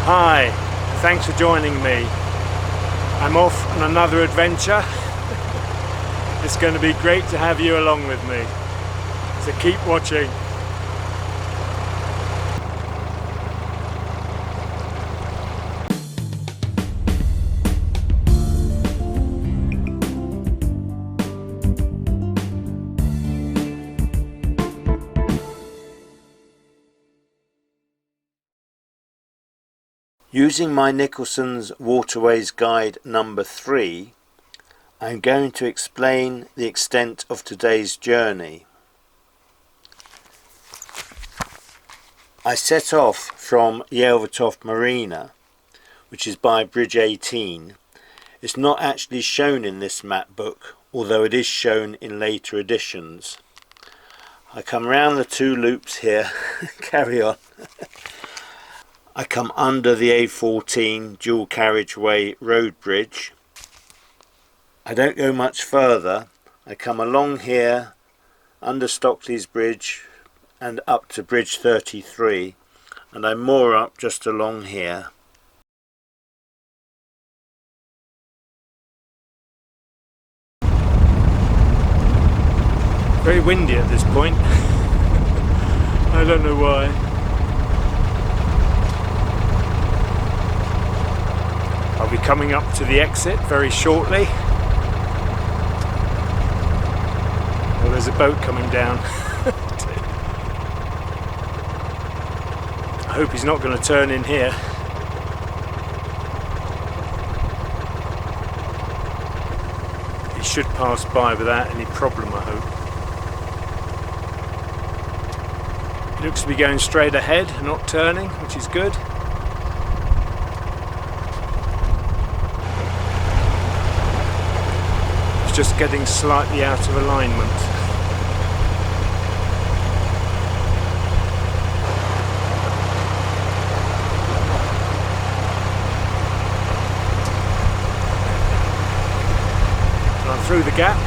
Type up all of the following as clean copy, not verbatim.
Hi, thanks for joining me. I'm off on another adventure. It's going to be great to have you along with me, so keep watching. Using my Nicholson's Waterways Guide number 3, I'm going to explain the extent of today's journey. I set off from Yelvertoft Marina, which is by Bridge 18. It's not actually shown in this map book, although it is shown in later editions. I come round the two loops here, carry on. I come under the A14 dual carriageway road bridge. I don't go much further. I come along here under Stockley's Bridge and up to Bridge 33, and I moor up just along here. Very windy at this point. I don't know why. I'll be coming up to the exit very shortly. Well, there's a boat coming down. I hope he's not going to turn in here. He should pass by without any problem, I hope. He looks to be going straight ahead, not turning, which is good. Just getting slightly out of alignment. And I'm through the gap.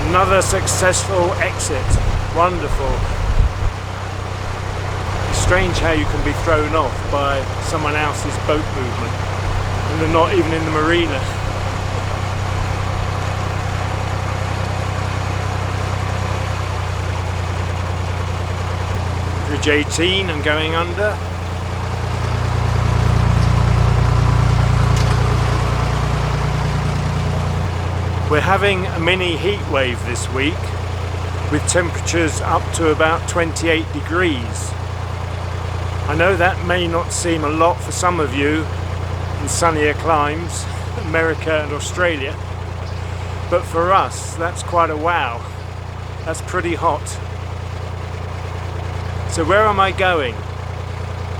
Another successful exit. Wonderful. It's strange how you can be thrown off by someone else's boat movement. And they're not even in the marina. Bridge 18 I'm going under. We're having a mini heat wave this week with temperatures up to about 28 degrees. I know that may not seem a lot for some of you in sunnier climes, America and Australia, but for us that's quite a wow. That's pretty hot. So where am I going?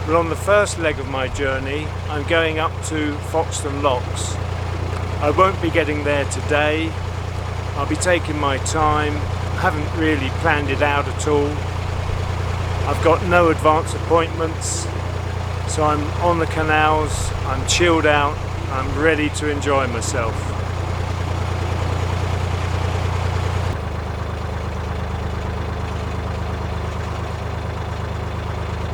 Well, on the first leg of my journey I'm going up to Foxton Locks. I won't be getting there today. I'll be taking my time. I haven't really planned it out at all. I've got no advance appointments. So I'm on the canals, I'm chilled out, I'm ready to enjoy myself.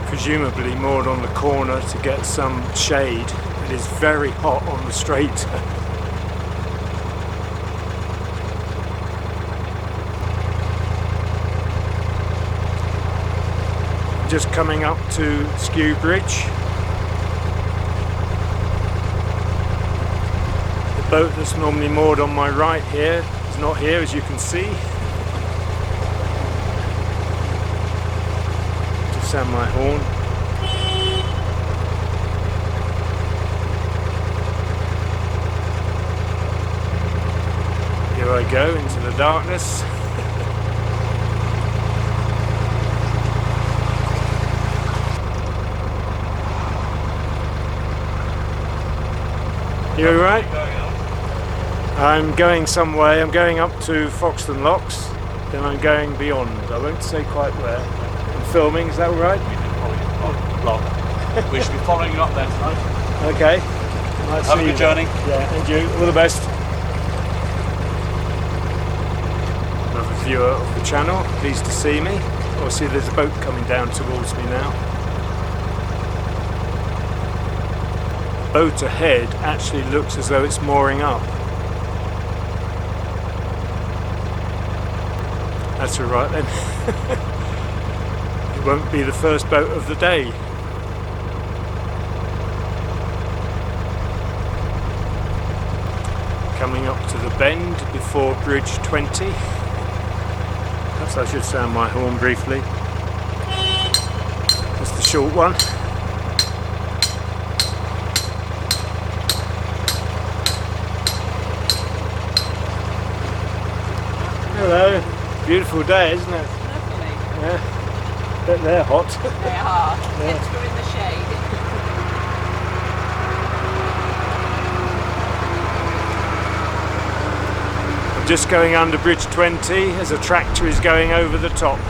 Presumably moored on the corner to get some shade. It is very hot on the straight. Just coming up to Kilby Bridge. The boat that's normally moored on my right here is not here, as you can see. Just sound my horn. Here I go into the darkness. You alright? I'm going some way. I'm going up to Foxton Locks, then I'm going beyond. I won't say quite where. I'm filming, is that alright? We should be following you up there tonight. Okay. Have a good journey. Yeah, and you. All the best. Another viewer of the channel, pleased to see me. Oh, see, there's a boat coming down towards me now. The boat ahead actually looks as though it's mooring up. That's all right then. It won't be the first boat of the day. Coming up to the bend before Bridge 20. Perhaps I should sound my horn briefly. Just a short one. Hello. Beautiful day, isn't it? Lovely. Yeah. Bet they're hot. They are. Yeah. Hence we're in the shade. I'm just going under Bridge 20 as a tractor is going over the top.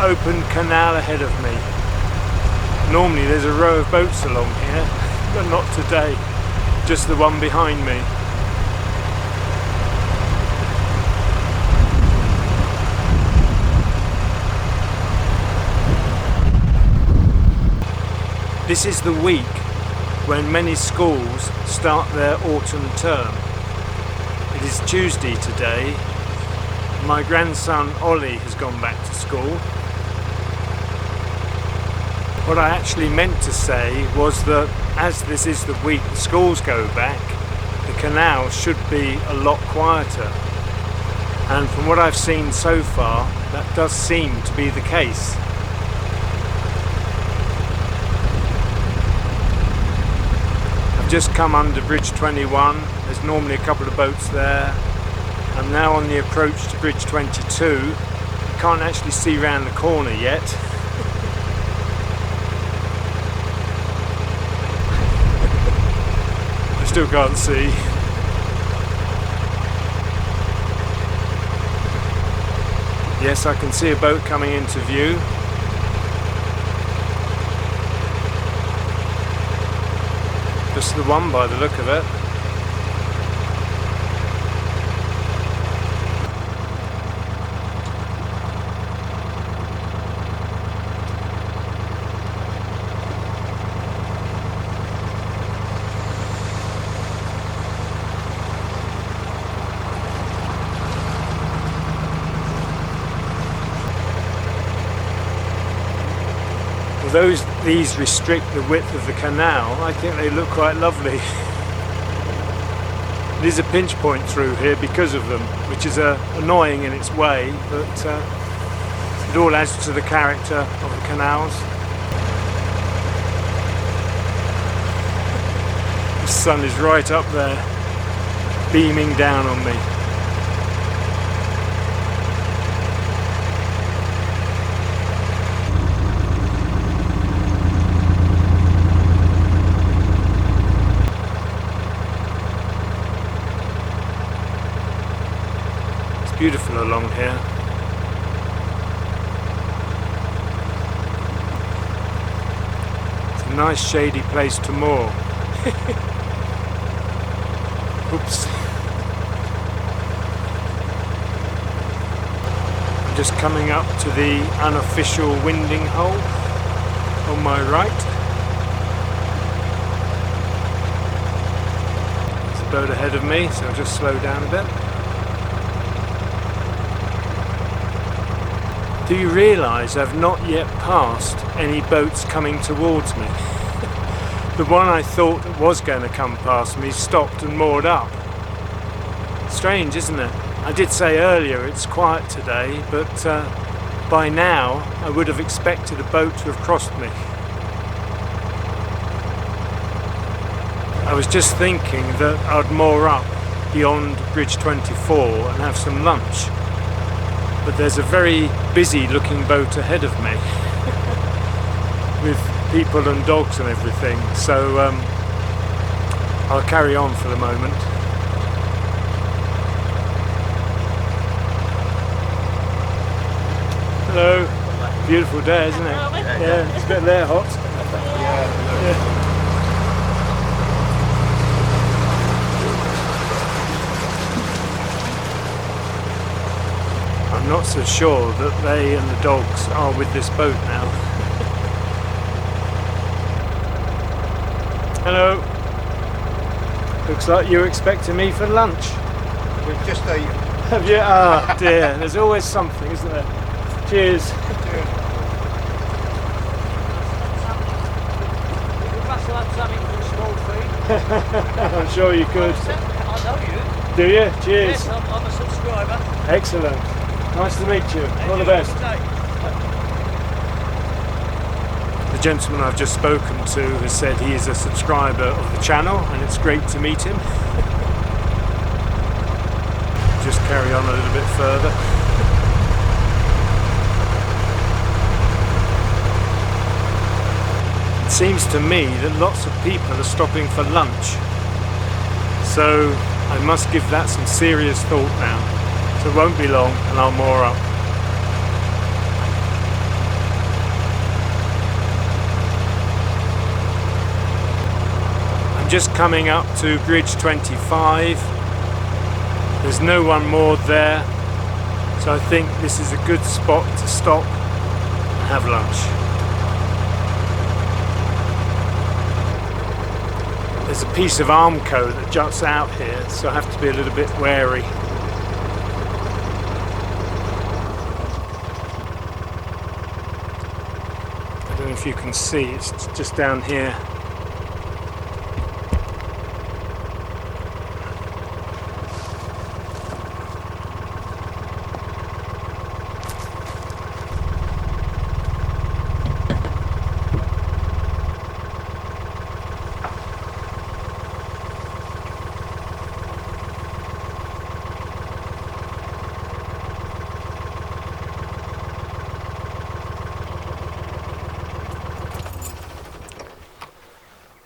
Open canal ahead of me. Normally there's a row of boats along here, but not today, just the one behind me. This is the week when many schools start their autumn term. It is Tuesday today. My grandson Ollie has gone back to school. What I actually meant to say was that as this is the week the schools go back, the canal should be a lot quieter. And from what I've seen so far, that does seem to be the case. I've just come under Bridge 21. There's normally a couple of boats there. I'm now on the approach to Bridge 22. I can't actually see round the corner yet. Still can't see. Yes, I can see a boat coming into view. Just the one by the look of it. These restrict the width of the canal, I think they look quite lovely. It is a pinch point through here because of them, which is annoying in its way, but it all adds to the character of the canals. The sun is right up there, beaming down on me. Beautiful along here. It's a nice shady place to moor. Oops. I'm just coming up to the unofficial winding hole on my right. There's a boat ahead of me, so I'll just slow down a bit. Do you realise I've not yet passed any boats coming towards me? The one I thought that was going to come past me stopped and moored up. Strange, isn't it? I did say earlier it's quiet today, but by now I would have expected a boat to have crossed me. I was just thinking that I'd moor up beyond Bridge 24 and have some lunch. But there's a very busy looking boat ahead of me with people and dogs and everything, so I'll carry on for the moment. beautiful day, isn't it? Yeah, it's a bit there hot. Yeah. I'm not so sure that they and the dogs are with this boat now. Hello. Looks like you're expecting me for lunch. We've just eaten. Have you? Ah, dear. There's always something, isn't there? Cheers. Cheers. I'm sure you could. I know you. Do you? Cheers. Yes, I'm a subscriber. Excellent. Nice to meet you. All the best. The gentleman I've just spoken to has said he is a subscriber of the channel and it's great to meet him. Just carry on a little bit further. It seems to me that lots of people are stopping for lunch, so I must give that some serious thought now. So it won't be long and I'll moor up. I'm just coming up to Bridge 25. There's no one moored there, so I think this is a good spot to stop and have lunch. There's a piece of Armco that juts out here, so I have to be a little bit wary. I don't know if you can see, it's just down here.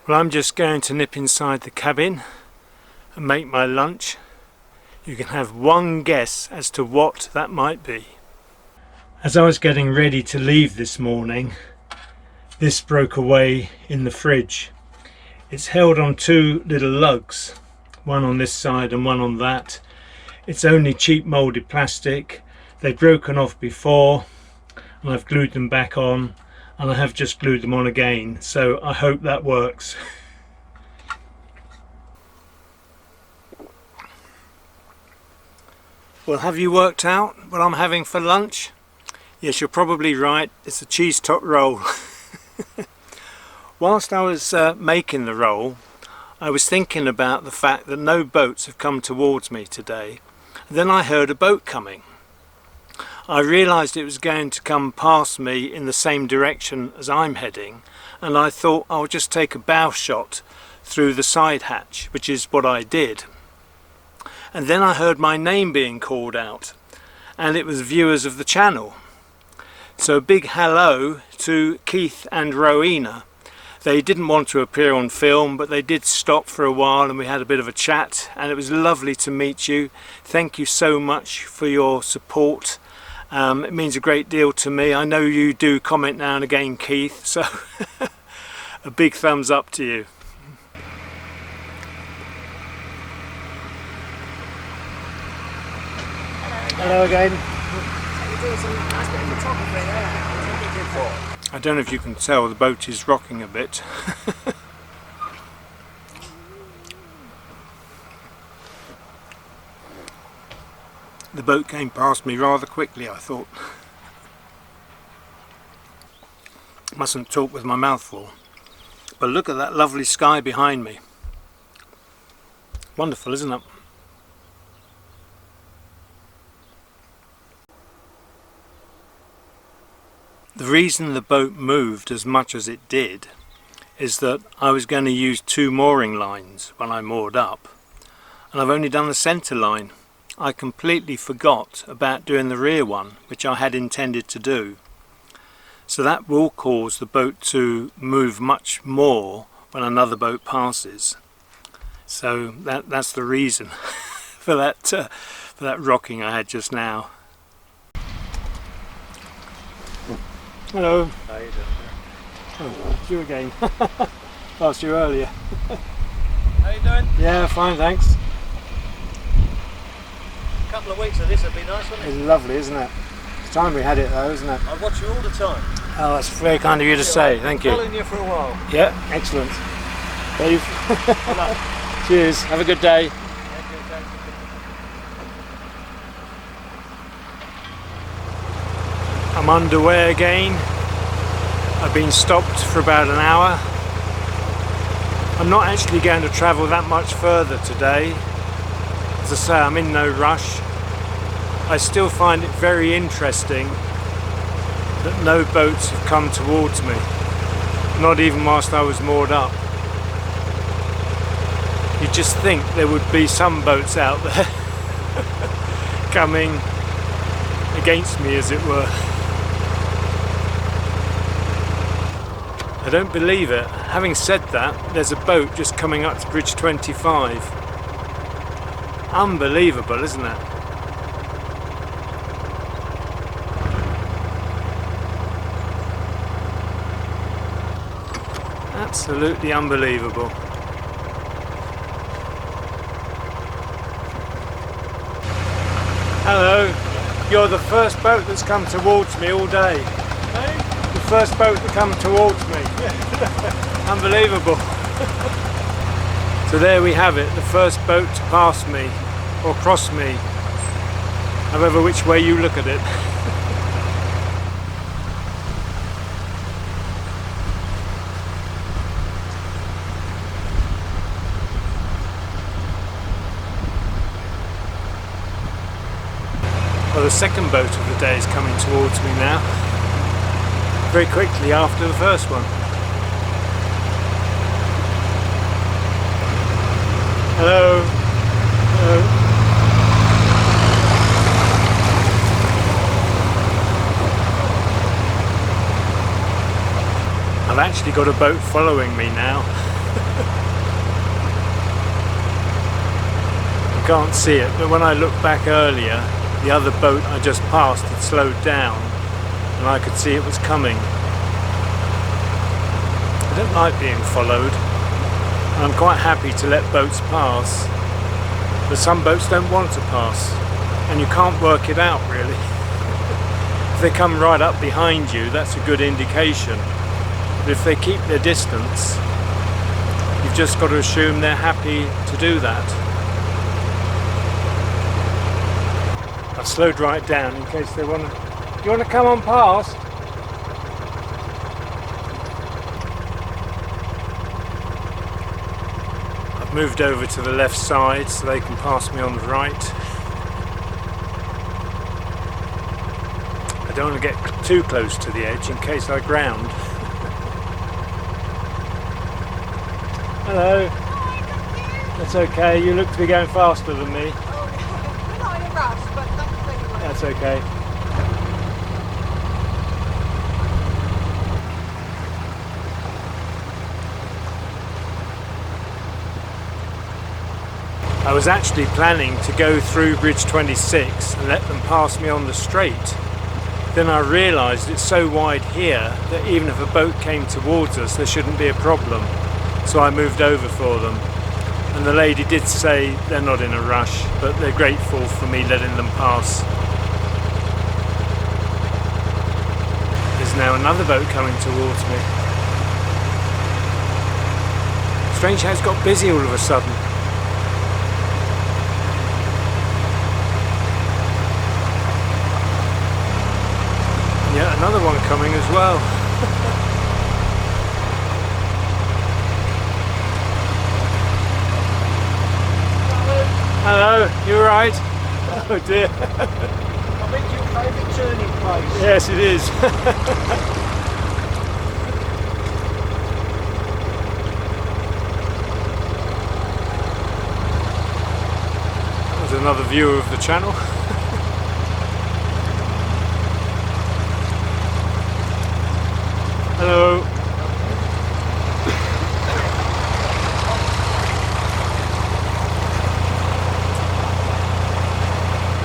Well, I'm just going to nip inside the cabin and make my lunch. You can have one guess as to what that might be. As I was getting ready to leave this morning, this broke away in the fridge. It's held on two little lugs, one on this side and one on that. It's only cheap moulded plastic. They've broken off before and I've glued them back on. And I have just glued them on again, so I hope that works. Well, have you worked out what I'm having for lunch? Yes, you're probably right, it's a cheese top roll. Whilst I was making the roll, I was thinking about the fact that no boats have come towards me today. Then I heard a boat coming. I realised it was going to come past me in the same direction as I'm heading, and I thought I'll just take a bow shot through the side hatch, which is what I did. And then I heard my name being called out, and it was viewers of the channel. So a big hello to Keith and Rowena. They didn't want to appear on film, but they did stop for a while and we had a bit of a chat, and it was lovely to meet you. Thank you so much for your support. It means a great deal to me. I know you do comment now and again, Keith, so a big thumbs up to you. Hello again. I don't know if you can tell, the boat is rocking a bit. The boat came past me rather quickly, I thought. Mustn't talk with my mouth full. But look at that lovely sky behind me. Wonderful, isn't it? The reason the boat moved as much as it did is that I was going to use two mooring lines when I moored up, and I've only done the centre line. I completely forgot about doing the rear one, which I had intended to do. So that will cause the boat to move much more when another boat passes. So that's the reason for that rocking I had just now. Hello. How you doing? Oh, it's you again. Asked you earlier. How you doing? Yeah, fine, thanks. A couple of weeks of this would be nice, wouldn't It's it? lovely, isn't it? It's time we had it though, isn't it? I watch you all the time. Oh, that's very kind of you to say. Thank you. Following you for a while. Yeah, excellent. Dave. Cheers. Have a good day. I'm underway again. I've been stopped for about an hour. I'm not actually going to travel that much further today. As I say, I'm in no rush. I still find it very interesting that no boats have come towards me. Not even whilst I was moored up. You'd just think there would be some boats out there coming against me, as it were. I don't believe it. Having said that, there's a boat just coming up to Bridge 25. Unbelievable, isn't it? Absolutely unbelievable. Hello. You're the first boat that's come towards me all day. The first boat to come towards me. Unbelievable. So there we have it, the first boat to pass me or cross me, however which way you look at it. Well, the second boat of the day is coming towards me now, very quickly after the first one. Hello. Hello. I've actually got a boat following me now. You can't see it, but when I looked back earlier, the other boat I just passed had slowed down and I could see it was coming. I don't like being followed. I'm quite happy to let boats pass, but some boats don't want to pass and you can't work it out really. If they come right up behind you, that's a good indication, but if they keep their distance, you've just got to assume they're happy to do that. I've slowed right down in case they want to... You want to come on past? I've moved over to the left side so they can pass me on the right. I don't want to get too close to the edge in case I ground. Hello. That's okay, you look to be going faster than me. We're not in a rush, but thank you anyway. That's okay. I was actually planning to go through Bridge 26 and let them pass me on the straight. Then I realised it's so wide here that even if a boat came towards us there shouldn't be a problem. So I moved over for them. And the lady did say they're not in a rush, but they're grateful for me letting them pass. There's now another boat coming towards me. Strange how it's got busy all of a sudden. Yeah, another one coming as well. Hello, you alright? Oh dear. I think your favourite turning place. Yes, it is. There's another view of the channel. Hello.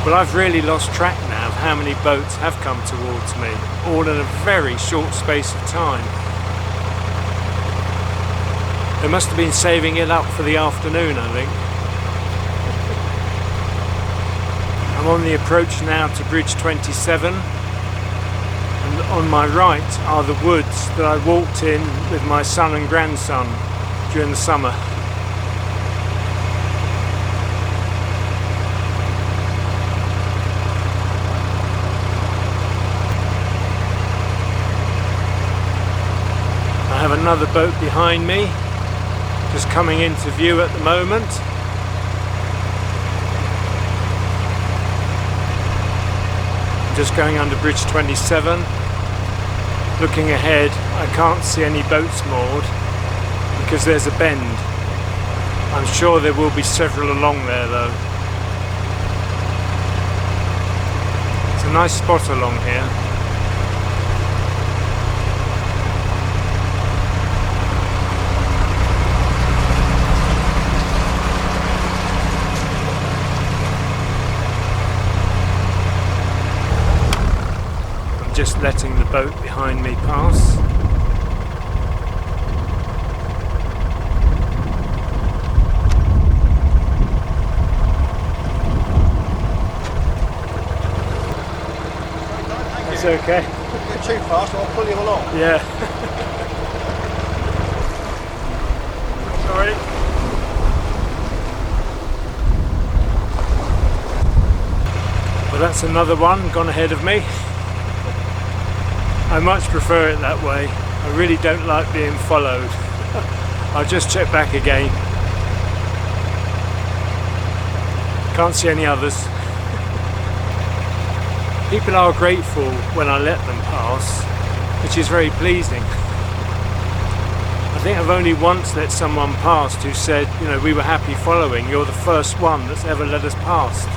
Well, I've really lost track now of how many boats have come towards me, all in a very short space of time. They must have been saving it up for the afternoon, I think. I'm on the approach now to Bridge 27, and on my right are the woods that I walked in with my son and grandson during the summer. I have another boat behind me, just coming into view at the moment. I'm just going under Bridge 27. Looking ahead, I can't see any boats moored because there's a bend. I'm sure there will be several along there though. It's a nice spot along here. Just letting the boat behind me pass. It's okay. Don't go too fast or I'll pull you along. Yeah. Sorry. Well, that's another one gone ahead of me. I much prefer it that way. I really don't like being followed. I'll just check back again. Can't see any others. People are grateful when I let them pass, which is very pleasing. I think I've only once let someone pass who said, you know, we were happy following, you're the first one that's ever let us past.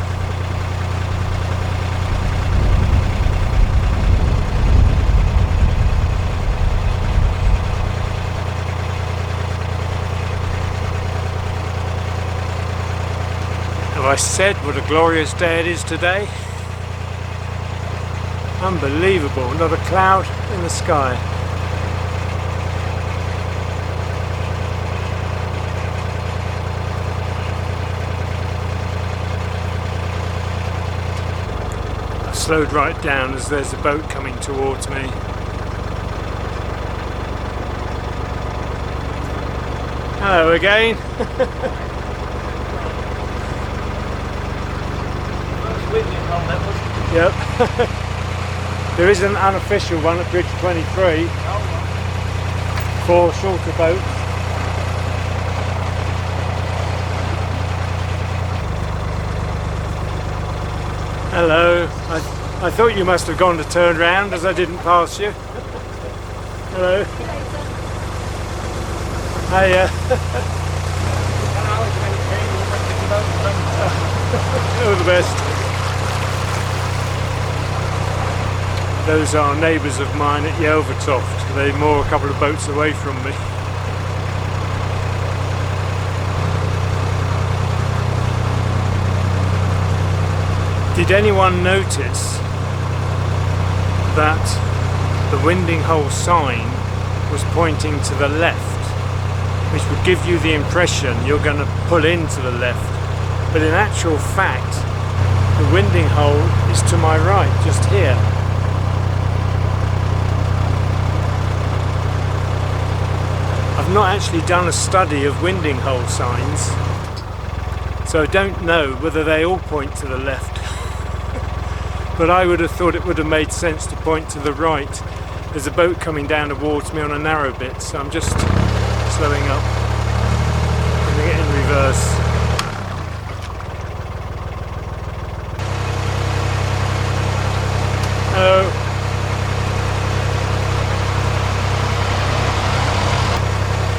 Have I said what a glorious day it is today? Unbelievable, not a cloud in the sky. I've slowed right down as there's a boat coming towards me. Hello again. Yep. There is an unofficial one at Bridge 23 for shorter boats. Hello. I thought you must have gone to turn round as I didn't pass you. Hello. Hiya. All the best. Those are neighbours of mine at Yelvertoft. They moor a couple of boats away from me. Did anyone notice that the winding hole sign was pointing to the left, which would give you the impression you're going to pull into the left, but in actual fact the winding hole is to my right, just here. I've not actually done a study of winding hole signs, so I don't know whether they all point to the left. But I would have thought it would have made sense to point to the right. There's a boat coming down towards me on a narrow bit, so I'm just slowing up, putting it in reverse. Hello.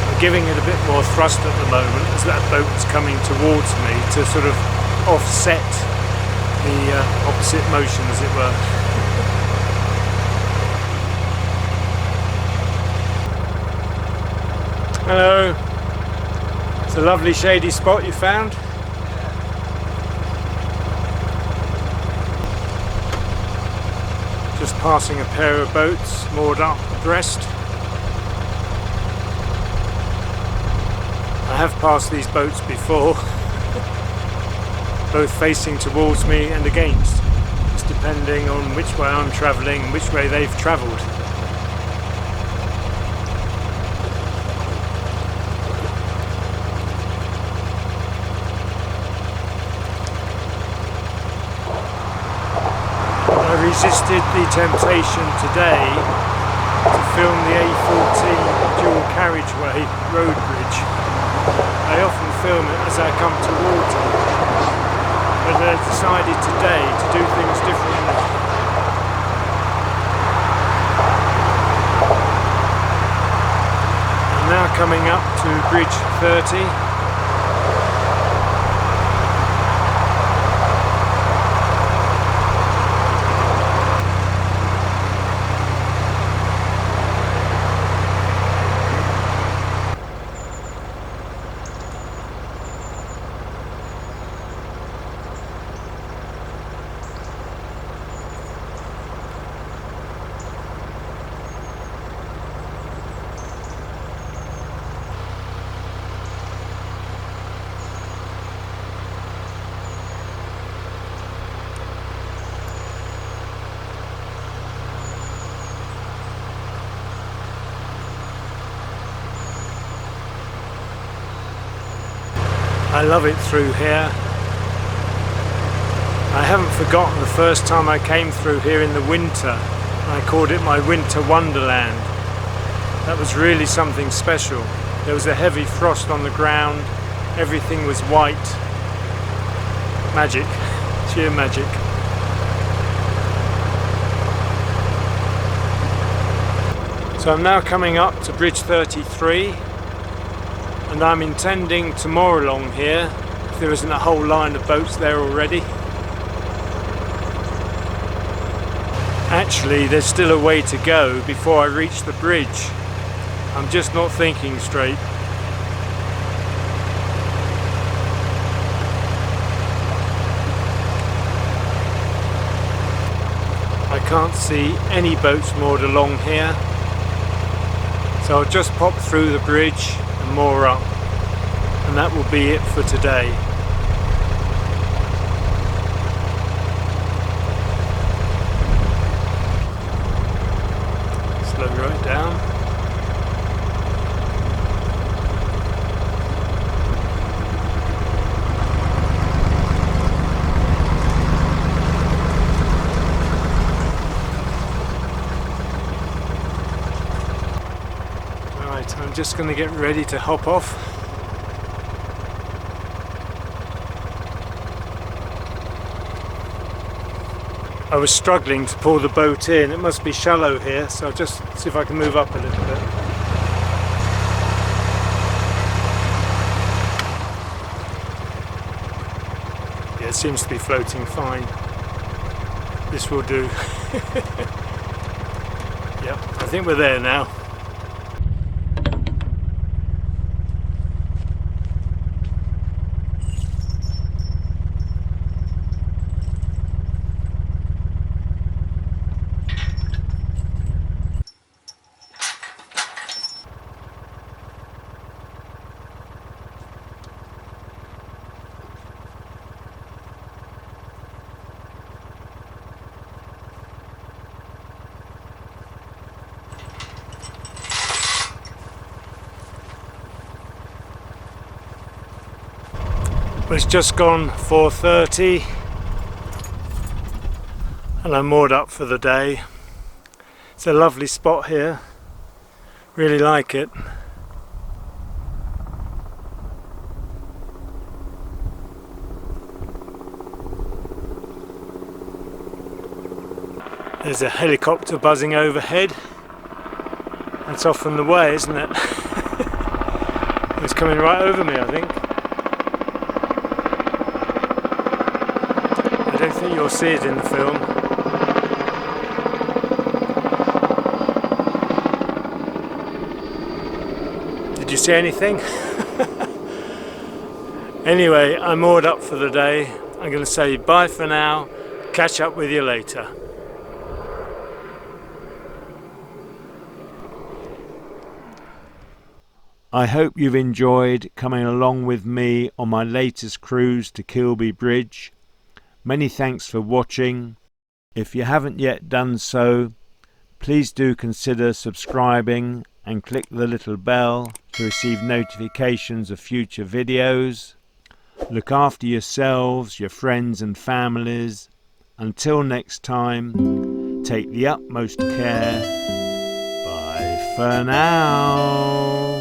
I'm giving it a bit more thrust at the moment as that boat is coming towards me to sort of offset the opposite motion, as it were. Hello. It's a lovely shady spot you found. Just passing a pair of boats moored up abreast. I have passed these boats before, both facing towards me and against, just depending on which way I'm travelling and which way they've travelled. I resisted the temptation today to film the A14 dual carriageway road bridge. I often film it as I come towards it, but I decided today to do things differently. I'm now coming up to Bridge 30. I love it through here. I haven't forgotten the first time I came through here in the winter. I called it my winter wonderland. That was really something special. There was a heavy frost on the ground. Everything was white. Magic. Sheer magic. So I'm now coming up to Bridge 33. And I'm intending to moor along here if there isn't a whole line of boats there already. Actually, there's still a way to go before I reach the bridge. I'm just not thinking straight. I can't see any boats moored along here, so I'll just pop through the bridge and moor up, and that will be it for today. Slow right down. Right, I'm just going to get ready to hop off. I was struggling to pull the boat in. It must be shallow here, so I'll just see if I can move up a little bit. Yeah, it seems to be floating fine. This will do. Yep, I think we're there now. It's just gone 4:30 and I'm moored up for the day. It's a lovely spot here, really like it. There's a helicopter buzzing overhead. That's often the way, isn't it? It's coming right over me, I think. I don't think you'll see it in the film. Did you see anything? Anyway, I'm moored up for the day. I'm going to say bye for now. Catch up with you later. I hope you've enjoyed coming along with me on my latest cruise to Kilby Bridge. Many thanks for watching. If you haven't yet done so, please do consider subscribing and click the little bell to receive notifications of future videos. Look after yourselves, your friends and families. Until next time, take the utmost care. Bye for now.